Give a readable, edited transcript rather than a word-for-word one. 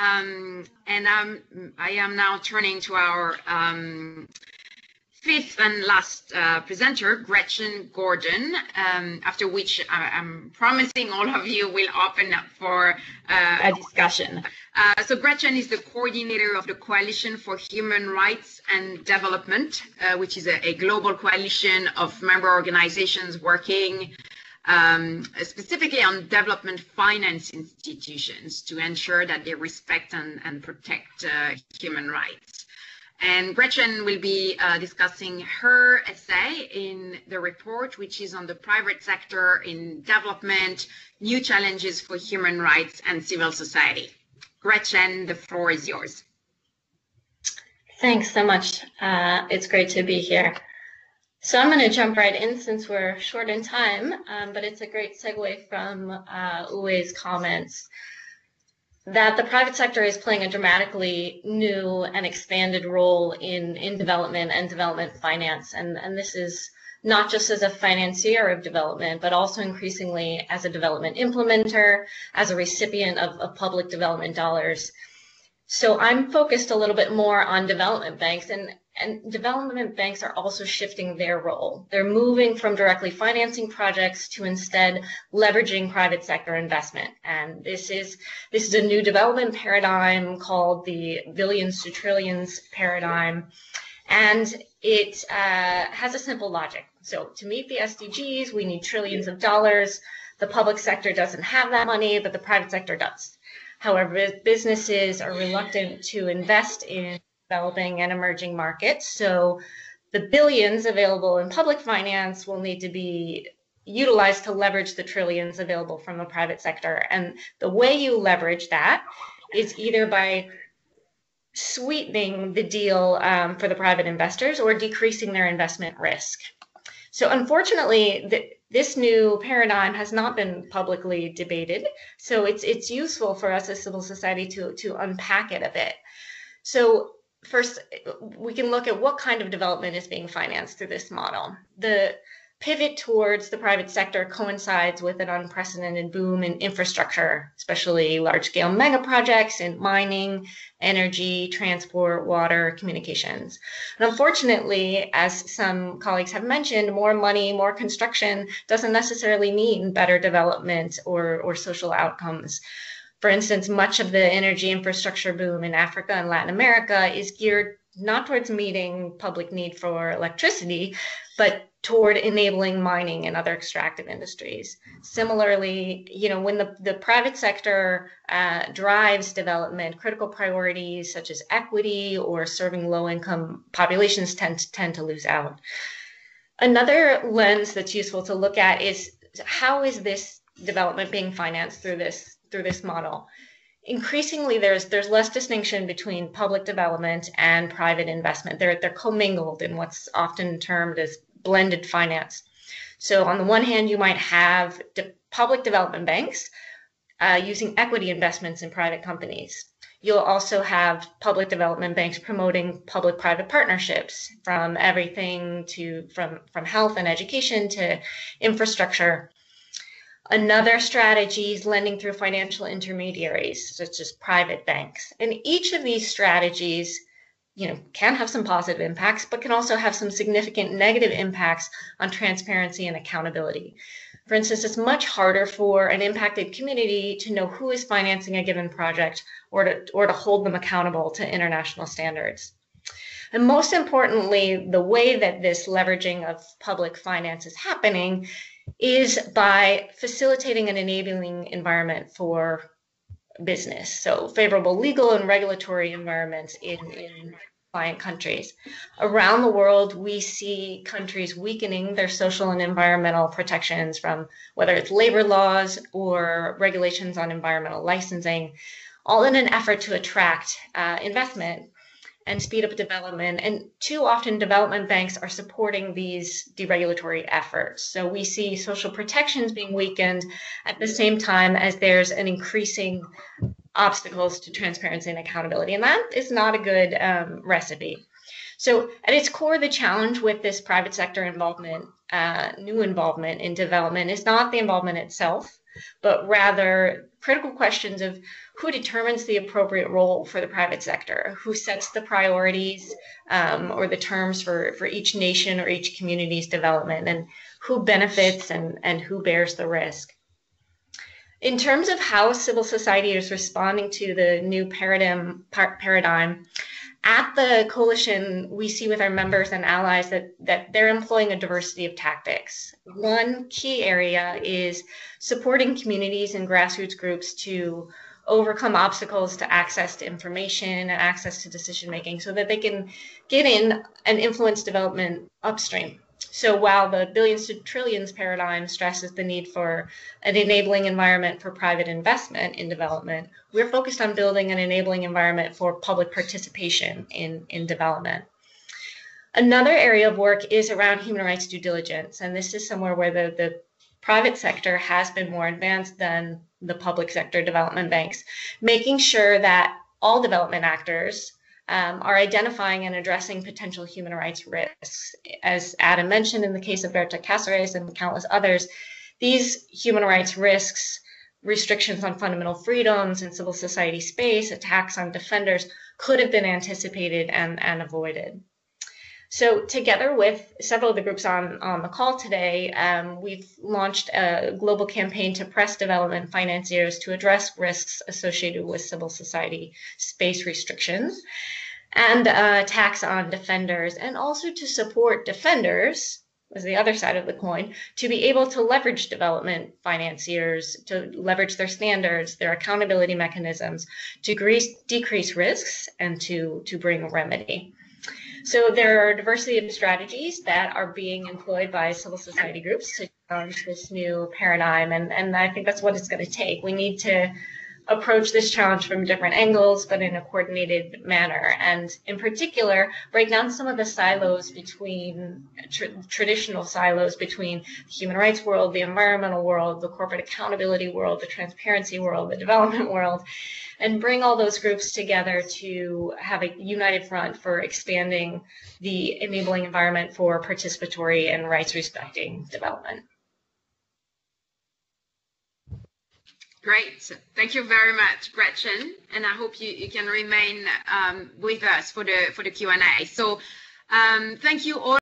I am now turning to our fifth and last presenter, Gretchen Gordon, after which I'm promising all of you will open up for a discussion. So Gretchen is the coordinator of the Coalition for Human Rights and Development, which is a global coalition of member organizations working specifically on development finance institutions to ensure that they respect and protect human rights. And Gretchen will be discussing her essay in the report, which is on the private sector in development, new challenges for human rights and civil society. Gretchen, the floor is yours. Thanks so much. It's great to be here. So I'm going to jump right in since we're short in time, but it's a great segue from Uwe's comments that the private sector is playing a dramatically new and expanded role in development and development finance. And this is not just as a financier of development, but also increasingly as a development implementer, as a recipient of public development dollars. So I'm focused a little bit more on development banks, and development banks are also shifting their role. They're moving from directly financing projects to instead leveraging private sector investment. And this is a new development paradigm called the billions to trillions paradigm. And it has a simple logic. So to meet the SDGs, we need trillions of dollars. The public sector doesn't have that money, but the private sector does. However, businesses are reluctant to invest in developing and emerging markets. So the billions available in public finance will need to be utilized to leverage the trillions available from the private sector. And the way you leverage that is either by sweetening the deal for the private investors or decreasing their investment risk. So unfortunately, this new paradigm has not been publicly debated. So it's useful for us as civil society to unpack it a bit. So first, we can look at what kind of development is being financed through this model. The pivot towards the private sector coincides with an unprecedented boom in infrastructure, especially large-scale mega projects in mining, energy, transport, water, communications. And unfortunately, as some colleagues have mentioned, more money, more construction doesn't necessarily mean better development or social outcomes. For instance, much of the energy infrastructure boom in Africa and Latin America is geared not towards meeting public need for electricity, but toward enabling mining and other extractive industries. Similarly, when the private sector drives development, critical priorities such as equity or serving low-income populations tend to lose out. Another lens that's useful to look at is how is this development being financed through this model? Increasingly, there's less distinction between public development and private investment. They're commingled in what's often termed as blended finance. So on the one hand, you might have public development banks using equity investments in private companies. You'll also have public development banks promoting public-private partnerships from everything from health and education to infrastructure. Another strategy is lending through financial intermediaries, such as private banks. And each of these strategies, can have some positive impacts, but can also have some significant negative impacts on transparency and accountability. For instance, it's much harder for an impacted community to know who is financing a given project or to hold them accountable to international standards. And most importantly, the way that this leveraging of public finance is happening is by facilitating an enabling environment for business. So favorable legal and regulatory environments in client countries. Around the world, we see countries weakening their social and environmental protections from whether it's labor laws or regulations on environmental licensing, all in an effort to attract investment and speed up development. And too often development banks are supporting these deregulatory efforts. So we see social protections being weakened at the same time as there's an increasing obstacles to transparency and accountability. And that is not a good recipe. So at its core, the challenge with this private sector involvement, new involvement in development is not the involvement itself, but rather critical questions of who determines the appropriate role for the private sector, who sets the priorities or the terms for each nation or each community's development, and who benefits and who bears the risk. In terms of how civil society is responding to the new paradigm, at the coalition, we see with our members and allies that they're employing a diversity of tactics. One key area is supporting communities and grassroots groups to overcome obstacles to access to information and access to decision making so that they can get in and influence development upstream. So while the billions to trillions paradigm stresses the need for an enabling environment for private investment in development, we're focused on building an enabling environment for public participation in development. Another area of work is around human rights due diligence, and this is somewhere where the private sector has been more advanced than the public sector development banks, making sure that all development actors are identifying and addressing potential human rights risks. As Adam mentioned, in the case of Berta Cáceres and countless others, these human rights risks, restrictions on fundamental freedoms and civil society space, attacks on defenders, could have been anticipated and avoided. So together with several of the groups on the call today, we've launched a global campaign to press development financiers to address risks associated with civil society space restrictions and attacks on defenders, and also to support defenders, as the other side of the coin, to be able to leverage development financiers, to leverage their standards, their accountability mechanisms, to decrease risks and to bring remedy. So there are a diversity of strategies that are being employed by civil society groups to challenge this new paradigm, and I think that's what it's going to take. We need to approach this challenge from different angles, but in a coordinated manner, and in particular, break down some of the silos between traditional silos between the human rights world, the environmental world, the corporate accountability world, the transparency world, the development world, and bring all those groups together to have a united front for expanding the enabling environment for participatory and rights-respecting development. Great. Thank you very much, Gretchen. And I hope you can remain with us for the Q&A. So thank you all.